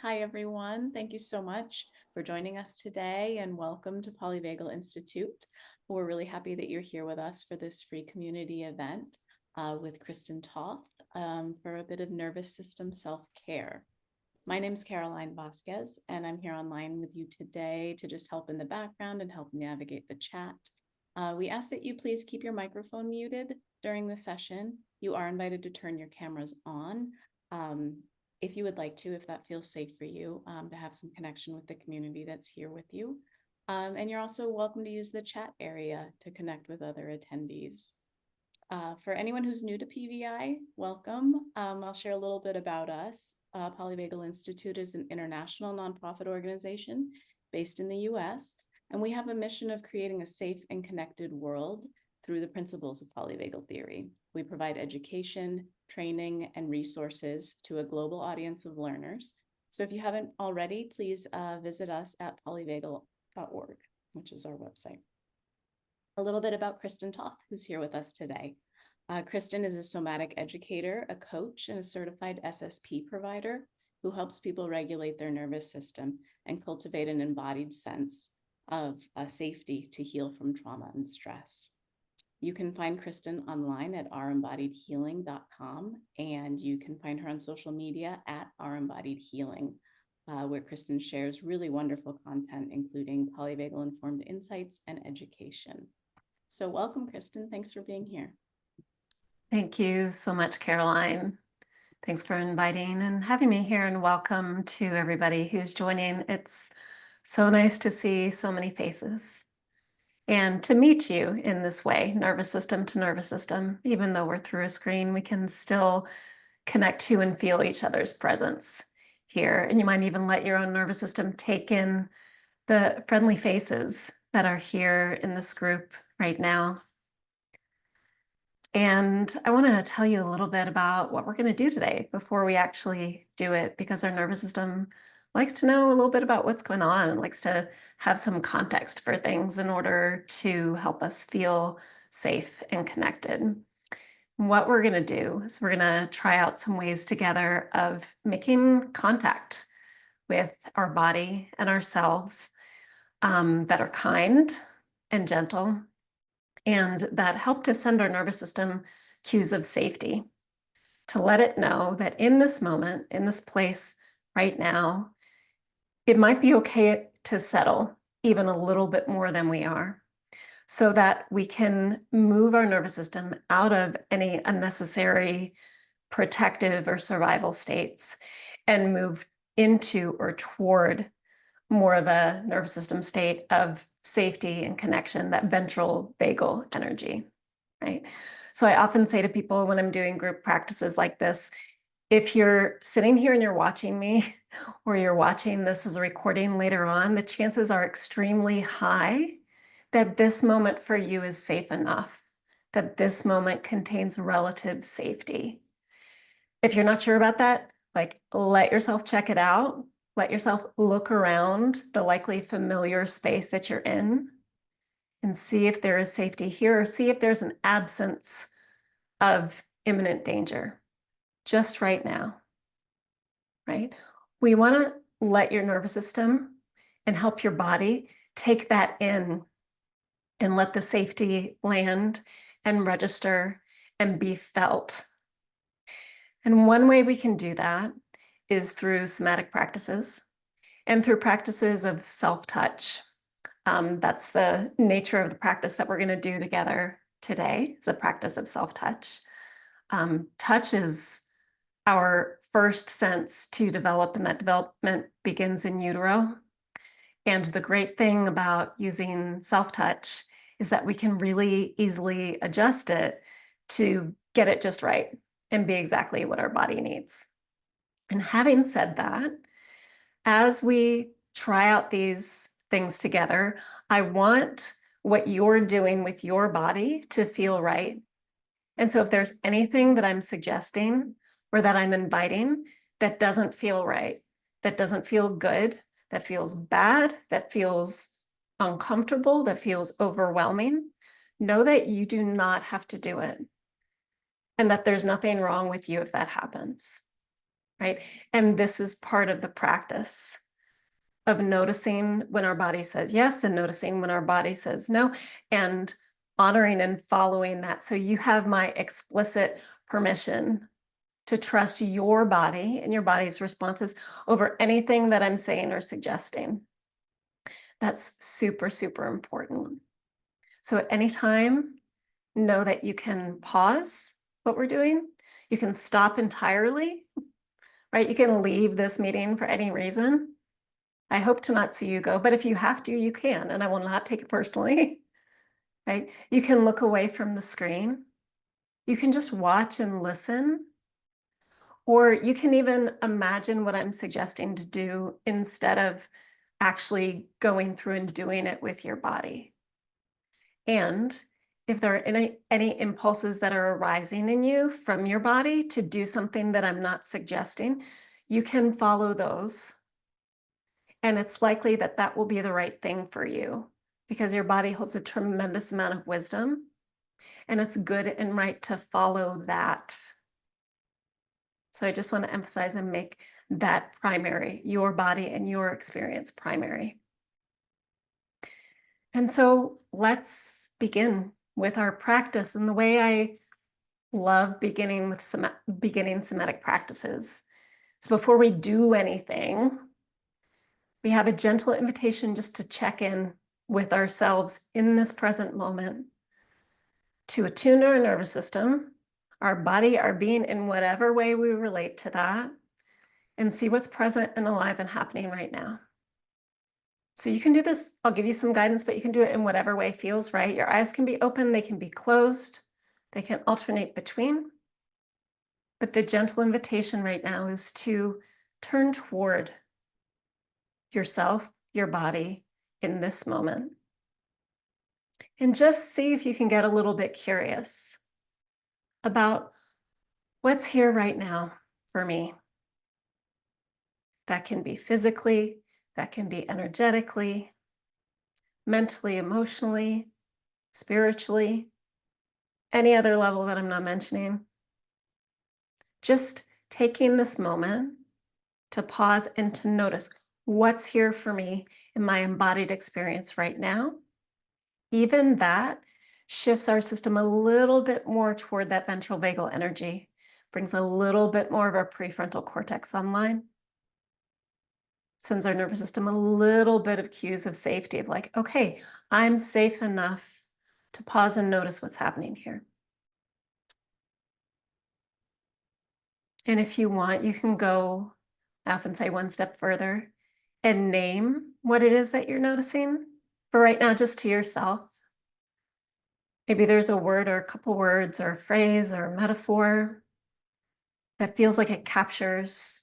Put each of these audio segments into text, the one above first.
Hi, everyone. Thank you so much for joining us today and welcome to Polyvagal Institute. We're really happy that you're here with us for this free community event with Kristen Toth for a bit of nervous system self-care. My name is Caroline Vasquez, and I'm here online with you today to just help in the background and help navigate the chat. We ask that you please keep your microphone muted during the session. You are invited to turn your cameras on if you would like to, if that feels safe for you, to have some connection with the community that's here with you. And you're also welcome to use the chat area to connect with other attendees. For anyone who's new to PVI, welcome. I'll share a little bit about us. Polyvagal Institute is an international nonprofit organization based in the US, and we have a mission of creating a safe and connected world through the principles of polyvagal theory. We provide education, training, and resources to a global audience of learners. So if you haven't already, please visit us at polyvagal.org, which is our website. A little bit about Kristen Toth, who's here with us today. Kristen is a somatic educator, a coach, and a certified SSP provider who helps people regulate their nervous system and cultivate an embodied sense of safety to heal from trauma and stress. You can find Kristen online at ourembodiedhealing.com, and you can find her on social media at ourembodiedhealing, where Kristen shares really wonderful content, including polyvagal informed insights and education. So welcome, Kristen. Thanks for being here. Thank you so much, Caroline. Thanks for inviting and having me here, and welcome to everybody who's joining. It's so nice to see so many faces and to meet you in this way, nervous system to nervous system. Even though we're through a screen, we can still connect to and feel each other's presence here. And you might even let your own nervous system take in the friendly faces that are here in this group right now. And I want to tell you a little bit about what we're going to do today before we actually do it, because our nervous system likes to know a little bit about what's going on and likes to have some context for things in order to help us feel safe and connected. What we're going to do is we're going to try out some ways together of making contact with our body and ourselves that are kind and gentle, and that help to send our nervous system cues of safety, to let it know that in this moment, in this place right now, it might be okay to settle even a little bit more than we are, so that we can move our nervous system out of any unnecessary protective or survival states and move into or toward more of a nervous system state of safety and connection, that ventral vagal energy, right? So I often say to people when I'm doing group practices like this, if you're sitting here and you're watching me, or you're watching this as a recording later on, the chances are extremely high that this moment for you is safe enough, that this moment contains relative safety. If you're not sure about that, like, let yourself check it out. Let yourself look around the likely familiar space that you're in and see if there is safety here, or see if there's an absence of imminent danger just right now, right? We want to let your nervous system and help your body take that in and let the safety land and register and be felt. And one way we can do that is through somatic practices and through practices of self-touch. That's the nature of the practice that we're going to do together today, is a practice of self-touch. Touch is our first sense to develop, and that development begins in utero. And the great thing about using self-touch is that we can really easily adjust it to get it just right and be exactly what our body needs. And having said that, as we try out these things together, I want what you're doing with your body to feel right. And so if there's anything that I'm suggesting or that I'm inviting that doesn't feel right, that doesn't feel good, that feels bad, that feels uncomfortable, that feels overwhelming, know that you do not have to do it, and that there's nothing wrong with you if that happens. right? And this is part of the practice of noticing when our body says yes and noticing when our body says no, and honoring and following that. So you have my explicit permission to trust your body and your body's responses over anything that I'm saying or suggesting. That's super, super important. So at any time, know that you can pause what we're doing. You can stop entirely, right? You can leave this meeting for any reason. I hope to not see you go, but if you have to, you can, and I will not take it personally, right? You can look away from the screen. You can just watch and listen, or you can even imagine what I'm suggesting to do instead of actually going through and doing it with your body. And if there are any impulses that are arising in you from your body to do something that I'm not suggesting, you can follow those. And it's likely that that will be the right thing for you because your body holds a tremendous amount of wisdom, and it's good and right to follow that. So I just want to emphasize and make that primary, your body and your experience primary. And so let's begin with our practice. And the way I love beginning with beginning somatic practices is before we do anything, we have a gentle invitation just to check in with ourselves in this present moment, to attune our nervous system, our body, our being, in whatever way we relate to that, and see what's present and alive and happening right now. So you can do this, I'll give you some guidance, but you can do it in whatever way feels right. Your eyes can be open, they can be closed, they can alternate between. But the gentle invitation right now is to turn toward yourself, your body in this moment. And just see if you can get a little bit curious about what's here right now for me. That can be physically, that can be energetically, mentally, emotionally, spiritually, any other level that I'm not mentioning. Just taking this moment to pause and to notice what's here for me in my embodied experience right now. Even that shifts our system a little bit more toward that ventral vagal energy, brings a little bit more of our prefrontal cortex online, sends our nervous system a little bit of cues of safety of like, okay, I'm safe enough to pause and notice what's happening here. And if you want, you can go, I often say, one step further and name what it is that you're noticing. But right now, just to yourself. Maybe there's a word or a couple words or a phrase or a metaphor that feels like it captures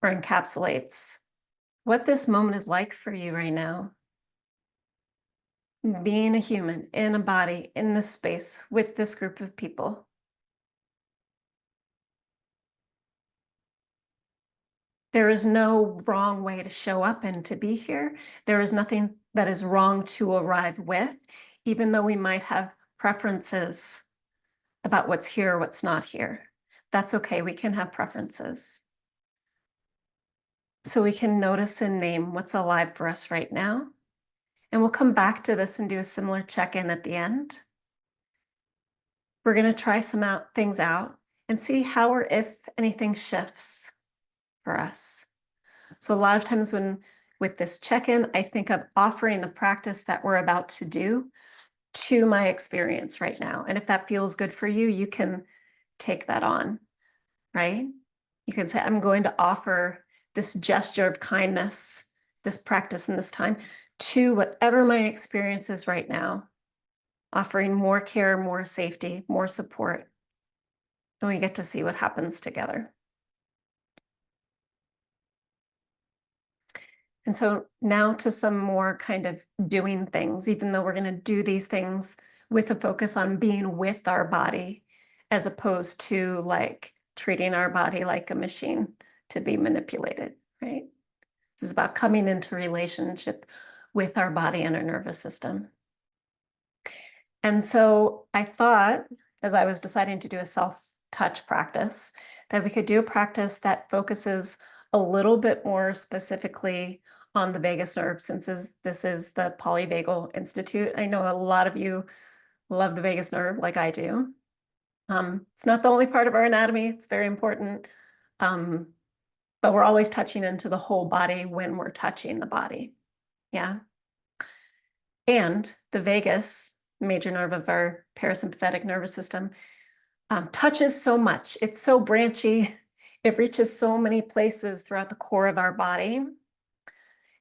or encapsulates what this moment is like for you right now. Being a human in a body in this space with this group of people. There is no wrong way to show up and to be here. There is nothing that is wrong to arrive with, even though we might have preferences about what's here, what's not here. That's okay. We can have preferences. So we can notice and name what's alive for us right now. And we'll come back to this and do a similar check-in at the end. We're going to try some things out and see how or if anything shifts for us. So a lot of times with this check-in, I think of offering the practice that we're about to do to my experience right now. And if that feels good for you, you can take that on, right? You can say, I'm going to offer this gesture of kindness, this practice in this time to whatever my experience is right now, offering more care, more safety, more support. And we get to see what happens together. And so now to some more kind of doing things, even though we're going to do these things with a focus on being with our body, as opposed to like treating our body like a machine to be manipulated, right? This is about coming into relationship with our body and our nervous system. And so I thought, as I was deciding to do a self touch practice, that we could do a practice that focuses a little bit more specifically on the vagus nerve, since this is the Polyvagal Institute. I know a lot of you love the vagus nerve like I do. It's not the only part of our anatomy, it's very important. Um, but we're always touching into the whole body when we're touching the body. Yeah. And the vagus, major nerve of our parasympathetic nervous system, touches so much. It's so branchy. It reaches so many places throughout the core of our body.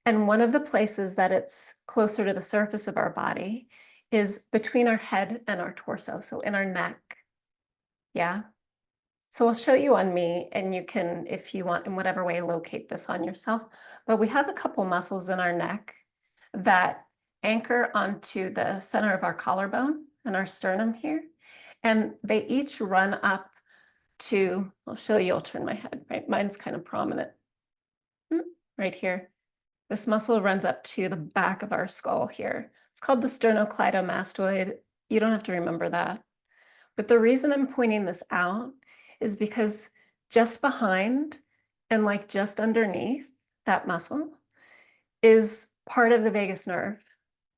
And one of the places that it's closer to the surface of our body is between our head and our torso, so in our neck. Yeah. So I'll show you on me, and you can, if you want, in whatever way, locate this on yourself. But we have a couple muscles in our neck that anchor onto the center of our collarbone and our sternum here. And they each run up to, I'll show you, I'll turn my head, right? Mine's kind of prominent. Right here. This muscle runs up to the back of our skull here. It's called the sternocleidomastoid. You don't have to remember that. But the reason I'm pointing this out is because just behind and like just underneath that muscle is part of the vagus nerve.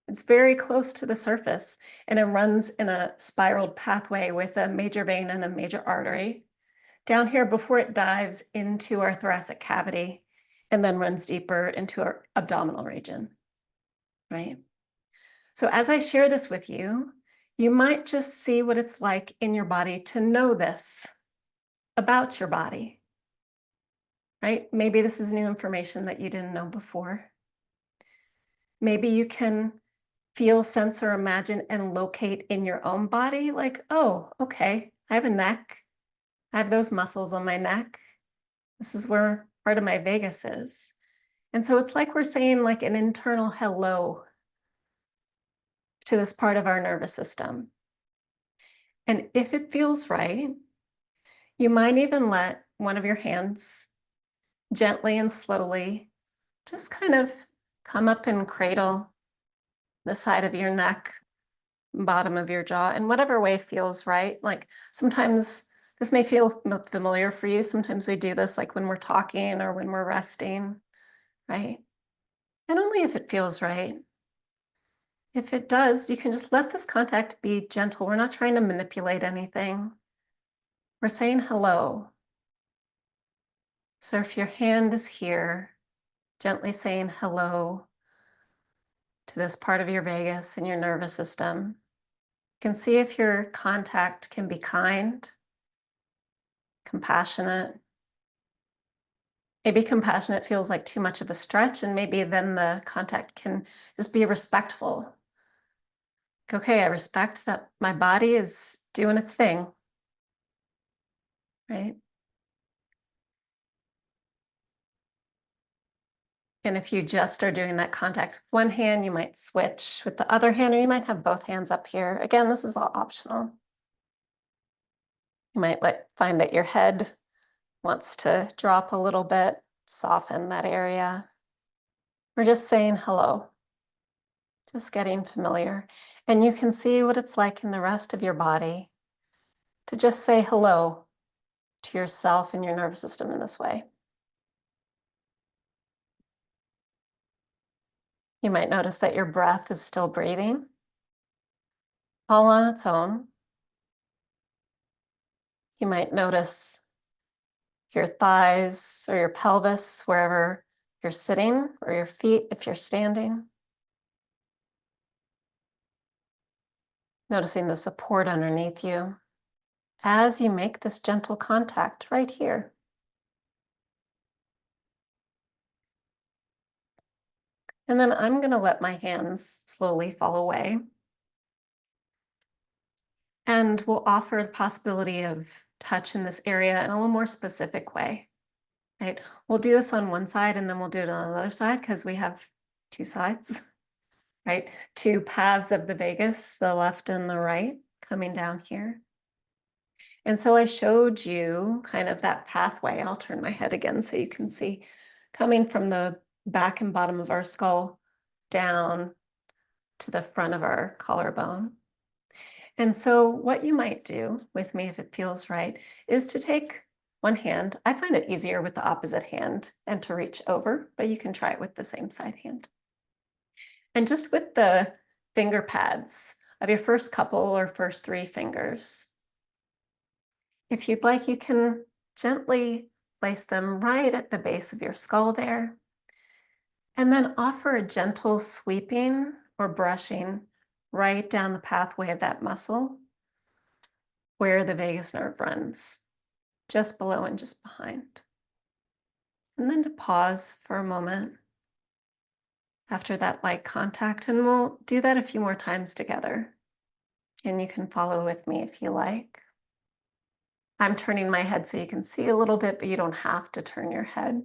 It's very close to the surface, and it runs in a spiraled pathway with a major vein and a major artery down here before it dives into our thoracic cavity and then runs deeper into our abdominal region, right? So as I share this with you, you might just see what it's like in your body to know this about your body, right? Maybe this is new information that you didn't know before. Maybe you can feel, sense, or imagine and locate in your own body, like, oh, okay, I have a neck. I have those muscles on my neck. This is where part of my vagus is. And so it's like we're saying like an internal hello to this part of our nervous system. And if it feels right, you might even let one of your hands gently and slowly just kind of come up and cradle the side of your neck, bottom of your jaw, in whatever way feels right. Like sometimes this may feel familiar for you. Sometimes we do this like when we're talking or when we're resting, right? And only if it feels right. If it does, you can just let this contact be gentle. We're not trying to manipulate anything. We're saying hello. So if your hand is here, gently saying hello to this part of your vagus and your nervous system, you can see if your contact can be kind, compassionate. Maybe compassionate feels like too much of a stretch, and maybe then the contact can just be respectful. Okay, I respect that my body is doing its thing, right? And if you just are doing that contact with one hand, you might switch with the other hand, or you might have both hands up here. Again, this is all optional. You might find that your head wants to drop a little bit, soften that area. We're just saying hello, just getting familiar. And you can see what it's like in the rest of your body to just say hello to yourself and your nervous system in this way. You might notice that your breath is still breathing, all on its own. You might notice your thighs or your pelvis, wherever you're sitting, or your feet if you're standing. Noticing the support underneath you as you make this gentle contact right here. And then I'm going to let my hands slowly fall away. And we'll offer the possibility of touch in this area in a little more specific way. Right? We'll do this on one side and then we'll do it on the other side because we have two sides, right? Two paths of the vagus, the left and the right, coming down here. And so I showed you kind of that pathway. I'll turn my head again so you can see, coming from the back and bottom of our skull down to the front of our collarbone. And so, what you might do with me, if it feels right, is to take one hand. I find it easier with the opposite hand and to reach over, but you can try it with the same side hand. And just with the finger pads of your first couple or first three fingers, if you'd like, you can gently place them right at the base of your skull there, and then offer a gentle sweeping or brushing right down the pathway of that muscle where the vagus nerve runs, just below and just behind. And then to pause for a moment after that light contact, and we'll do that a few more times together. And you can follow with me if you like. I'm turning my head so you can see a little bit, but you don't have to turn your head.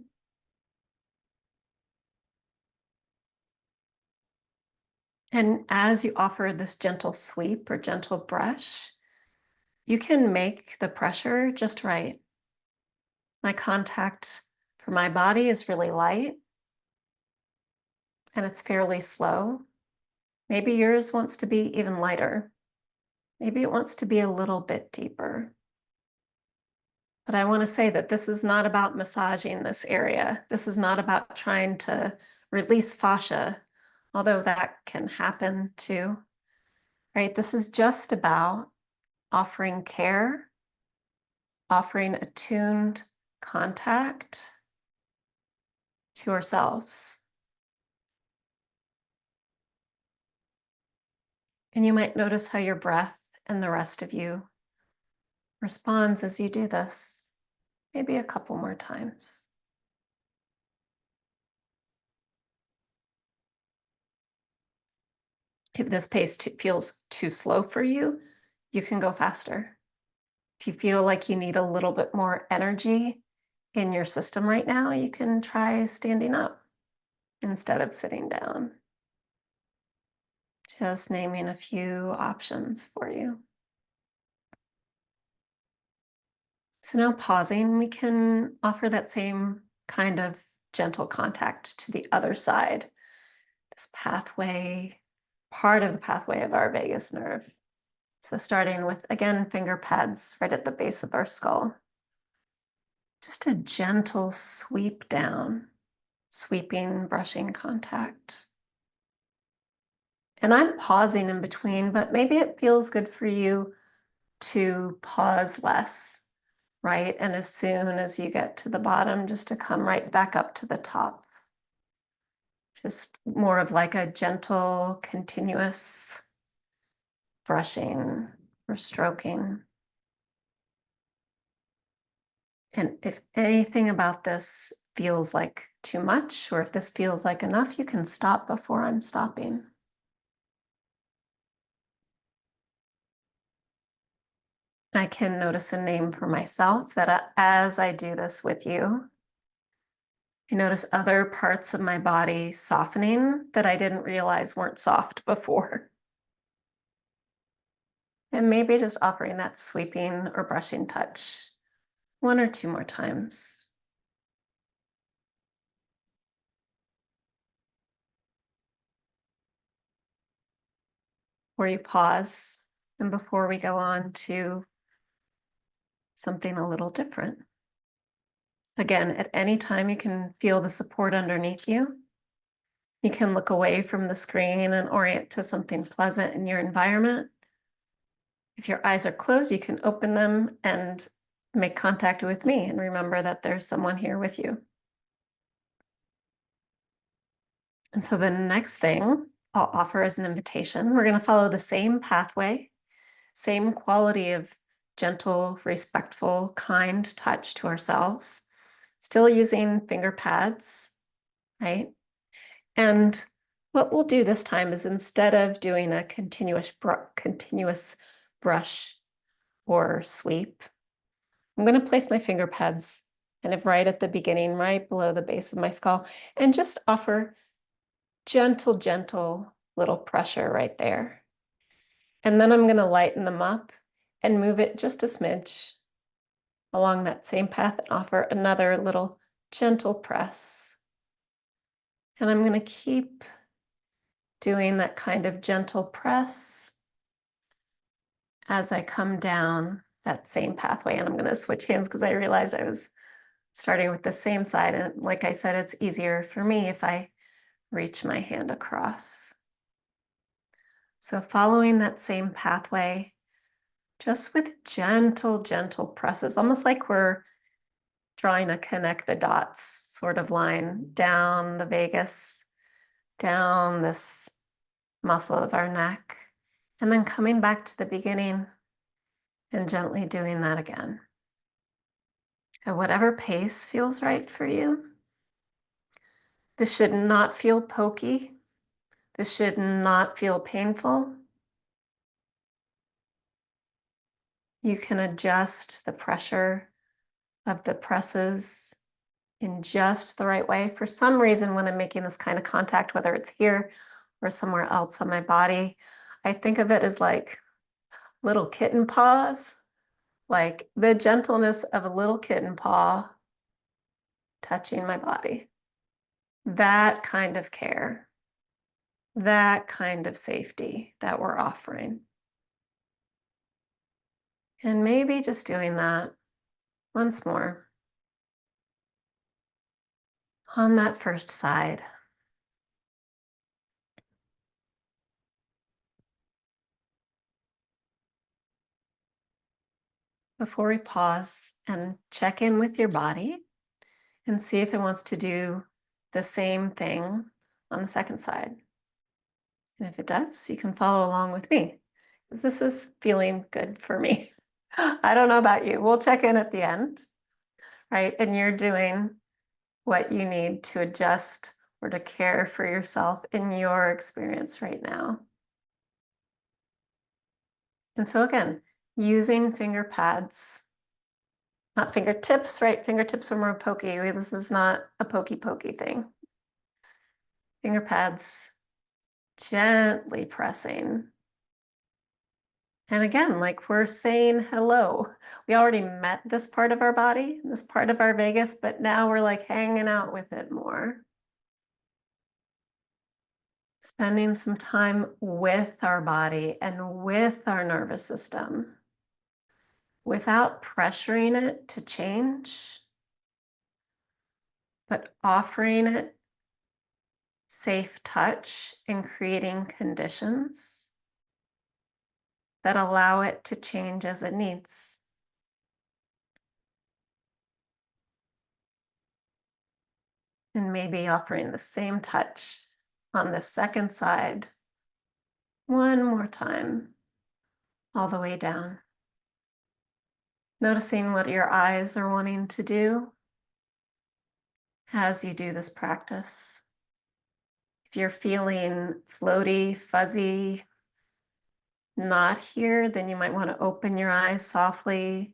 And as you offer this gentle sweep or gentle brush, you can make the pressure just right. My contact for my body is really light and it's fairly slow. Maybe yours wants to be even lighter. Maybe it wants to be a little bit deeper. But I want to say that this is not about massaging this area. This is not about trying to release fascia, although that can happen too, right? This is just about offering care, offering attuned contact to ourselves. And you might notice how your breath and the rest of you responds as you do this, maybe a couple more times. If this pace feels too slow for you, you can go faster. If you feel like you need a little bit more energy in your system right now, you can try standing up instead of sitting down. Just naming a few options for you. So now pausing, we can offer that same kind of gentle contact to the other side, this pathway, part of the pathway of our vagus nerve. So starting with, again, finger pads right at the base of our skull. Just a gentle sweep down, sweeping, brushing contact. And I'm pausing in between, but maybe it feels good for you to pause less, right? And as soon as you get to the bottom, just to come right back up to the top. Just more of like a gentle, continuous brushing or stroking. And if anything about this feels like too much, or if this feels like enough, you can stop before I'm stopping. I can notice a name for myself that as I do this with you, I notice other parts of my body softening that I didn't realize weren't soft before. And maybe just offering that sweeping or brushing touch one or two more times. Where you pause and before we go on to something a little different. Again, at any time you can feel the support underneath you. You can look away from the screen and orient to something pleasant in your environment. If your eyes are closed, you can open them and make contact with me and remember that there's someone here with you. And so the next thing I'll offer as an invitation, we're going to follow the same pathway, same quality of gentle, respectful, kind touch to ourselves, still using finger pads, right? And what we'll do this time is instead of doing a continuous brush or sweep, I'm going to place my finger pads kind of right at the beginning, right below the base of my skull, and just offer gentle, gentle little pressure right there. And then I'm going to lighten them up and move it just a smidge along that same path and offer another little gentle press. And I'm going to keep doing that kind of gentle press as I come down that same pathway. And I'm going to switch hands because I realized I was starting with the same side. And like I said, it's easier for me if I reach my hand across. So following that same pathway, just with gentle, gentle presses, almost like we're drawing a connect the dots sort of line down the vagus, down this muscle of our neck, and then coming back to the beginning and gently doing that again. At whatever pace feels right for you. This should not feel pokey. This should not feel painful. You can adjust the pressure of the presses in just the right way. For some reason, when I'm making this kind of contact, whether it's here or somewhere else on my body, I think of it as like little kitten paws, like the gentleness of a little kitten paw touching my body. That kind of care, that kind of safety that we're offering. And maybe just doing that once more on that first side. Before we pause and check in with your body and see if it wants to do the same thing on the second side. And if it does, you can follow along with me because this is feeling good for me. I don't know about you. We'll check in at the end, right? And you're doing what you need to adjust or to care for yourself in your experience right now. And so again, using finger pads, not fingertips, right? Fingertips are more pokey. This is not a pokey thing. Finger pads, gently pressing. And again, like we're saying hello. We already met this part of our body, this part of our vagus, but now we're like hanging out with it more. Spending some time with our body and with our nervous system without pressuring it to change, but offering it safe touch and creating conditions that allow it to change as it needs. And maybe offering the same touch on the second side one more time, all the way down. Noticing what your eyes are wanting to do as you do this practice. If you're feeling floaty, fuzzy, not here, then you might want to open your eyes softly,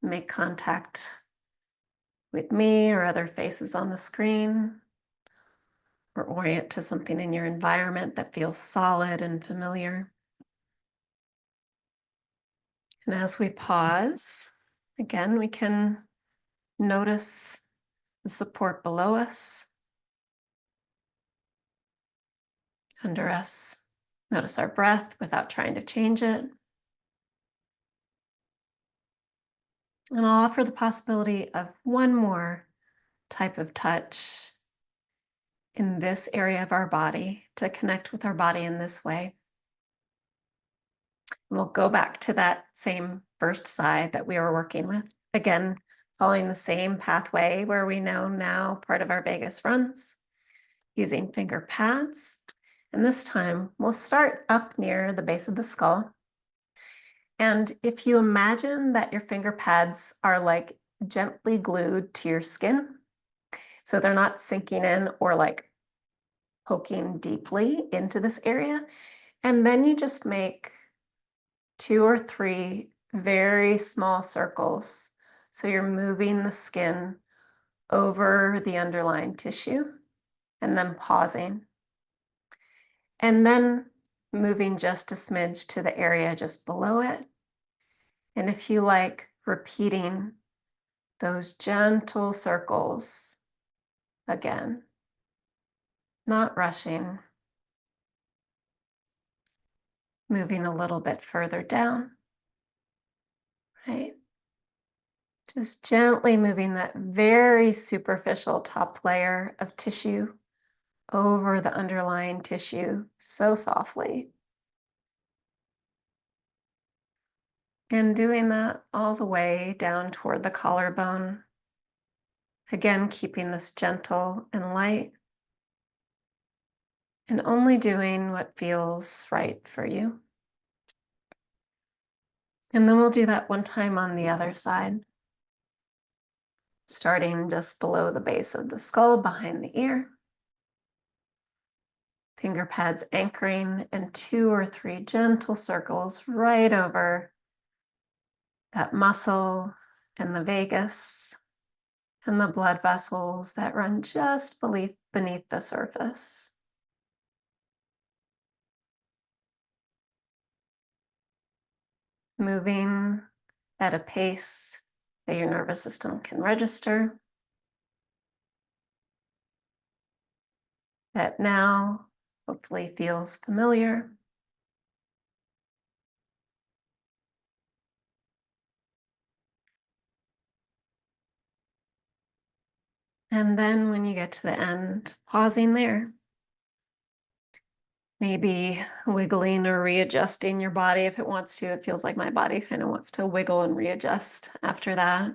make contact with me or other faces on the screen, or orient to something in your environment that feels solid and familiar. And as we pause, again, we can notice the support below us, under us. Notice our breath without trying to change it. And I'll offer the possibility of one more type of touch in this area of our body to connect with our body in this way. And we'll go back to that same first side that we were working with. Again, following the same pathway where we know now part of our vagus runs, using finger pads. And this time we'll start up near the base of the skull. And if you imagine that your finger pads are like gently glued to your skin, so they're not sinking in or like poking deeply into this area, and then you just make 2 or 3 very small circles. So you're moving the skin over the underlying tissue and then pausing. And then moving just a smidge to the area just below it. And if you like, repeating those gentle circles again, not rushing, moving a little bit further down. right? Just gently moving that very superficial top layer of tissue over the underlying tissue so softly. And doing that all the way down toward the collarbone. Again, keeping this gentle and light and only doing what feels right for you. And then we'll do that one time on the other side, starting just below the base of the skull, behind the ear. Finger pads anchoring and 2 or 3 gentle circles right over that muscle and the vagus and the blood vessels that run just beneath the surface. Moving at a pace that your nervous system can register, that now hopefully feels familiar. And then when you get to the end, pausing there, maybe wiggling or readjusting your body if it wants to. It feels like my body kind of wants to wiggle and readjust after that.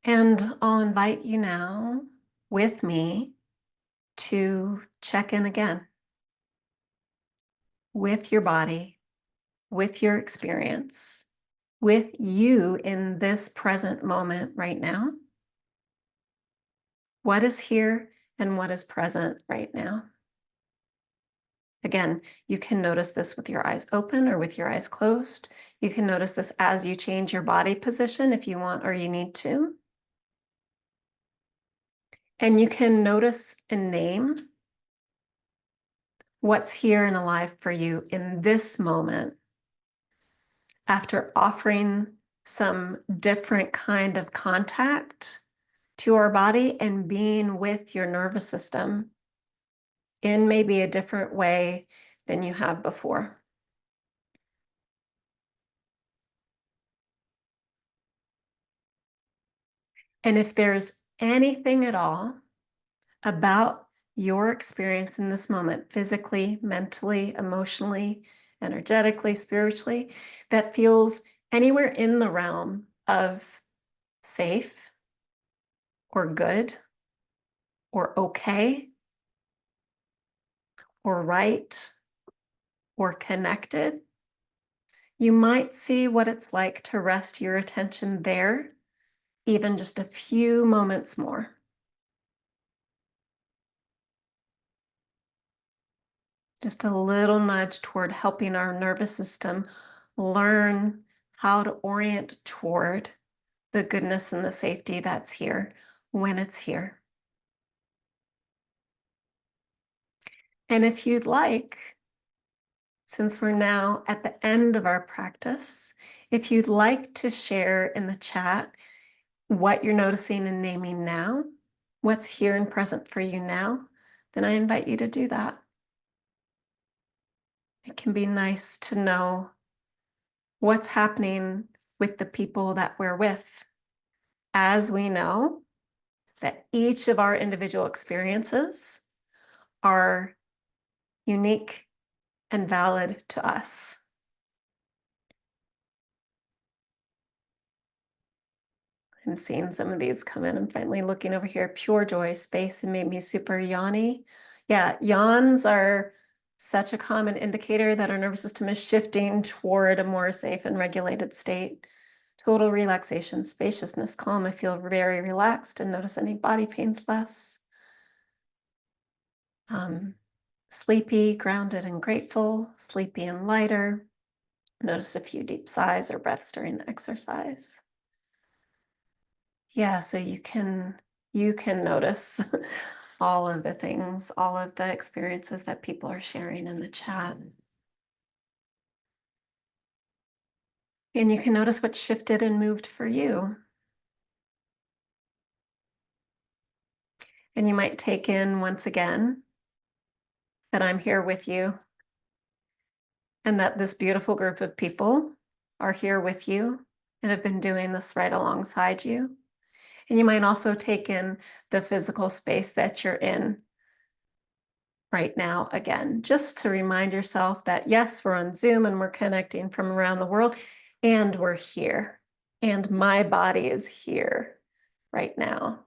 And I'll invite you now with me to check in again with your body, with your experience, with you in this present moment right now. What is here and what is present right now? Again, you can notice this with your eyes open or with your eyes closed. You can notice this as you change your body position if you want or you need to. And you can notice and name what's here and alive for you in this moment after offering some different kind of contact to our body and being with your nervous system in maybe a different way than you have before. And if there's anything at all about your experience in this moment, physically, mentally, emotionally, energetically, spiritually, that feels anywhere in the realm of safe or good or okay or right or connected, you might see what it's like to rest your attention there, even just a few moments more. Just a little nudge toward helping our nervous system learn how to orient toward the goodness and the safety that's here when it's here. And if you'd like, since we're now at the end of our practice, if you'd like to share in the chat what you're noticing and naming now, what's here and present for you now, then I invite you to do that. It can be nice to know what's happening with the people that we're with, as we know that each of our individual experiences are unique and valid to us. I'm seeing some of these come in. I'm finally looking over here. Pure joy, space, and made me super yawny. Yeah, yawns are such a common indicator that our nervous system is shifting toward a more safe and regulated state. Total relaxation, spaciousness, calm. I feel very relaxed and notice any body pains less. Sleepy, grounded, and grateful. Sleepy and lighter. Notice a few deep sighs or breaths during the exercise. Yeah, so you can notice all of the things, all of the experiences that people are sharing in the chat. And you can notice what shifted and moved for you. And you might take in once again that I'm here with you and that this beautiful group of people are here with you and have been doing this right alongside you. And you might also take in the physical space that you're in right now again, just to remind yourself that yes, we're on Zoom and we're connecting from around the world, and we're here. And my body is here right now.